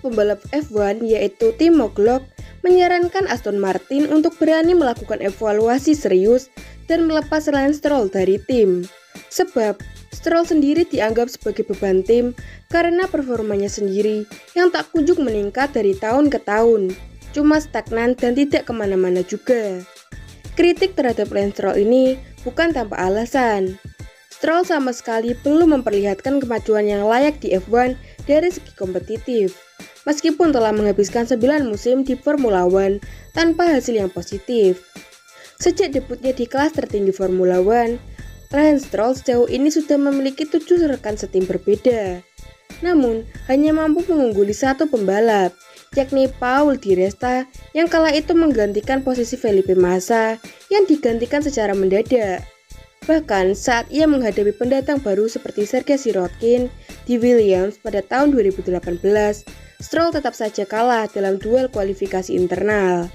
pembalap F1 yaitu Timo Glock menyarankan Aston Martin untuk berani melakukan evaluasi serius dan melepas Lance Stroll dari tim. Sebab Stroll sendiri dianggap sebagai beban tim karena performanya sendiri yang tak kunjung meningkat dari tahun ke tahun, cuma stagnan dan tidak kemana-mana juga. Kritik terhadap Lance Stroll ini bukan tanpa alasan. Stroll sama sekali belum memperlihatkan kemajuan yang layak di F1 dari segi kompetitif, meskipun telah menghabiskan 9 musim di Formula One tanpa hasil yang positif. Sejak debutnya di kelas tertinggi Formula One, Lance Stroll sejauh ini sudah memiliki 7 rekan setim berbeda, namun hanya mampu mengungguli satu pembalap, yakni Paul Di Resta yang kala itu menggantikan posisi Felipe Massa yang digantikan secara mendadak. Bahkan saat ia menghadapi pendatang baru seperti Sergei Sirotkin di Williams pada tahun 2018, Stroll tetap saja kalah dalam duel kualifikasi internal.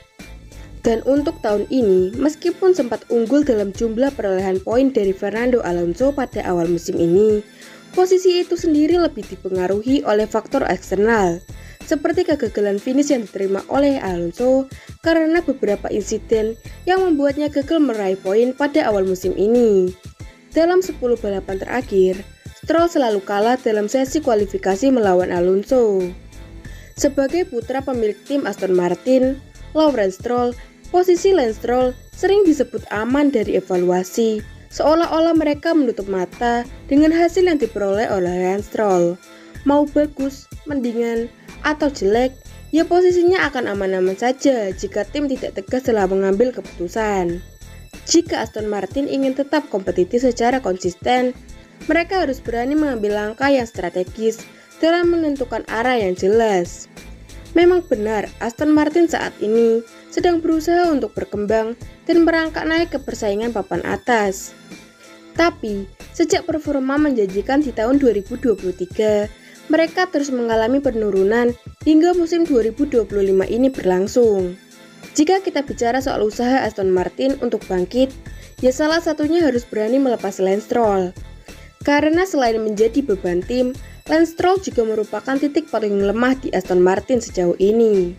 Dan untuk tahun ini, meskipun sempat unggul dalam jumlah perolehan poin dari Fernando Alonso pada awal musim ini, posisi itu sendiri lebih dipengaruhi oleh faktor eksternal, seperti kegagalan finish yang diterima oleh Alonso karena beberapa insiden yang membuatnya gagal meraih poin pada awal musim ini. Dalam 10 balapan terakhir, Stroll selalu kalah dalam sesi kualifikasi melawan Alonso. Sebagai putra pemilik tim Aston Martin, Lawrence Stroll, posisi Lance Stroll sering disebut aman dari evaluasi, seolah-olah mereka menutup mata dengan hasil yang diperoleh oleh Lance Stroll. Mau bagus, mendingan, atau jelek, ya posisinya akan aman-aman saja jika tim tidak tegas dalam mengambil keputusan. Jika Aston Martin ingin tetap kompetitif secara konsisten, mereka harus berani mengambil langkah yang strategis dalam menentukan arah yang jelas. Memang benar, Aston Martin saat ini sedang berusaha untuk berkembang dan merangkak naik ke persaingan papan atas. Tapi, sejak performa menjanjikan di tahun 2023, mereka terus mengalami penurunan hingga musim 2025 ini berlangsung. Jika kita bicara soal usaha Aston Martin untuk bangkit, ya salah satunya harus berani melepas Lance Stroll. Karena selain menjadi beban tim, Lance Stroll juga merupakan titik paling lemah di Aston Martin sejauh ini.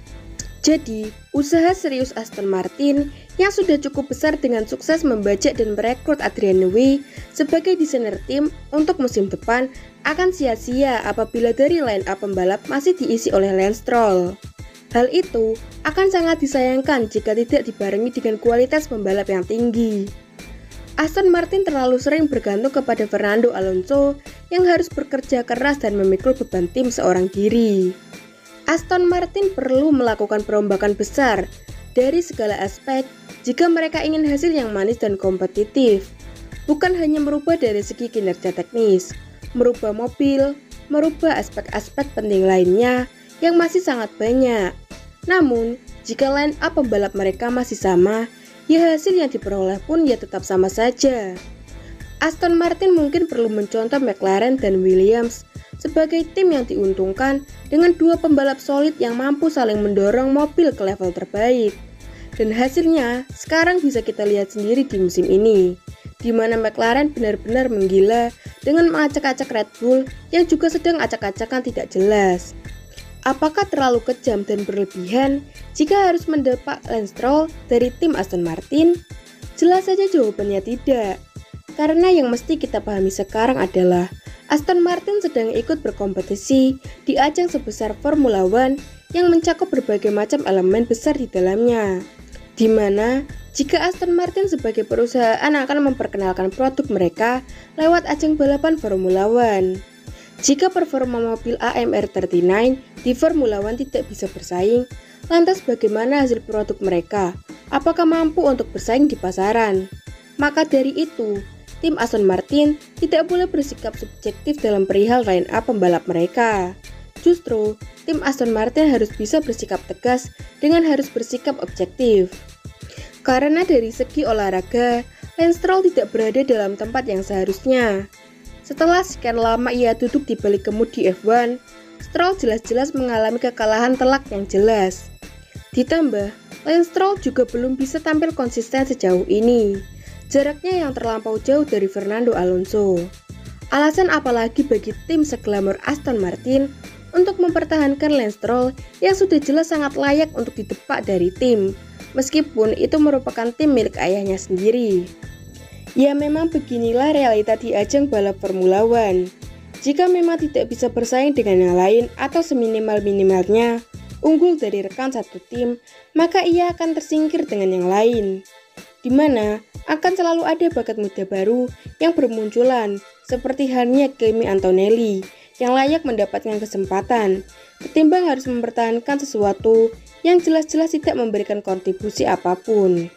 Jadi, usaha serius Aston Martin yang sudah cukup besar dengan sukses membajak dan merekrut Adrian Newey sebagai desainer tim untuk musim depan akan sia-sia apabila dari line up pembalap masih diisi oleh Lance Stroll. Hal itu akan sangat disayangkan jika tidak dibarengi dengan kualitas pembalap yang tinggi. Aston Martin terlalu sering bergantung kepada Fernando Alonso yang harus bekerja keras dan memikul beban tim seorang diri. Aston Martin perlu melakukan perombakan besar dari segala aspek jika mereka ingin hasil yang manis dan kompetitif. Bukan hanya merubah dari segi kinerja teknis, merubah mobil, merubah aspek-aspek penting lainnya yang masih sangat banyak. Namun, jika line up pembalap mereka masih sama, ya hasil yang diperoleh pun ya tetap sama saja. Aston Martin mungkin perlu mencontoh McLaren dan Williams sebagai tim yang diuntungkan dengan dua pembalap solid yang mampu saling mendorong mobil ke level terbaik. Dan hasilnya sekarang bisa kita lihat sendiri di musim ini, di mana McLaren benar-benar menggila dengan mengacak-acak Red Bull yang juga sedang acak-acakan tidak jelas. Apakah terlalu kejam dan berlebihan jika harus mendepak Lance Stroll dari tim Aston Martin? Jelas saja jawabannya tidak. Karena yang mesti kita pahami sekarang adalah Aston Martin sedang ikut berkompetisi di ajang sebesar Formula One yang mencakup berbagai macam elemen besar di dalamnya. Di mana jika Aston Martin sebagai perusahaan akan memperkenalkan produk mereka lewat ajang balapan Formula One. Jika performa mobil AMR 39 di Formula One tidak bisa bersaing, lantas bagaimana hasil produk mereka? Apakah mampu untuk bersaing di pasaran? Maka dari itu, tim Aston Martin tidak boleh bersikap subjektif dalam perihal line up pembalap mereka. Justru, tim Aston Martin harus bisa bersikap tegas dengan harus bersikap objektif. Karena dari segi olahraga, Lance Stroll tidak berada dalam tempat yang seharusnya. Setelah sekian lama ia duduk di balik kemudi F1, Stroll jelas-jelas mengalami kekalahan telak yang jelas. Ditambah, Lance Stroll juga belum bisa tampil konsisten sejauh ini. Jaraknya yang terlampau jauh dari Fernando Alonso. Alasan apalagi bagi tim seglamor Aston Martin untuk mempertahankan Lance Stroll yang sudah jelas sangat layak untuk didepak dari tim, meskipun itu merupakan tim milik ayahnya sendiri. Ya memang beginilah realita di ajang balap Formula One. Jika memang tidak bisa bersaing dengan yang lain atau seminimal-minimalnya unggul dari rekan satu tim, maka ia akan tersingkir dengan yang lain, di mana akan selalu ada bakat muda baru yang bermunculan, seperti halnya Kimi Antonelli yang layak mendapatkan kesempatan, ketimbang harus mempertahankan sesuatu yang jelas-jelas tidak memberikan kontribusi apapun.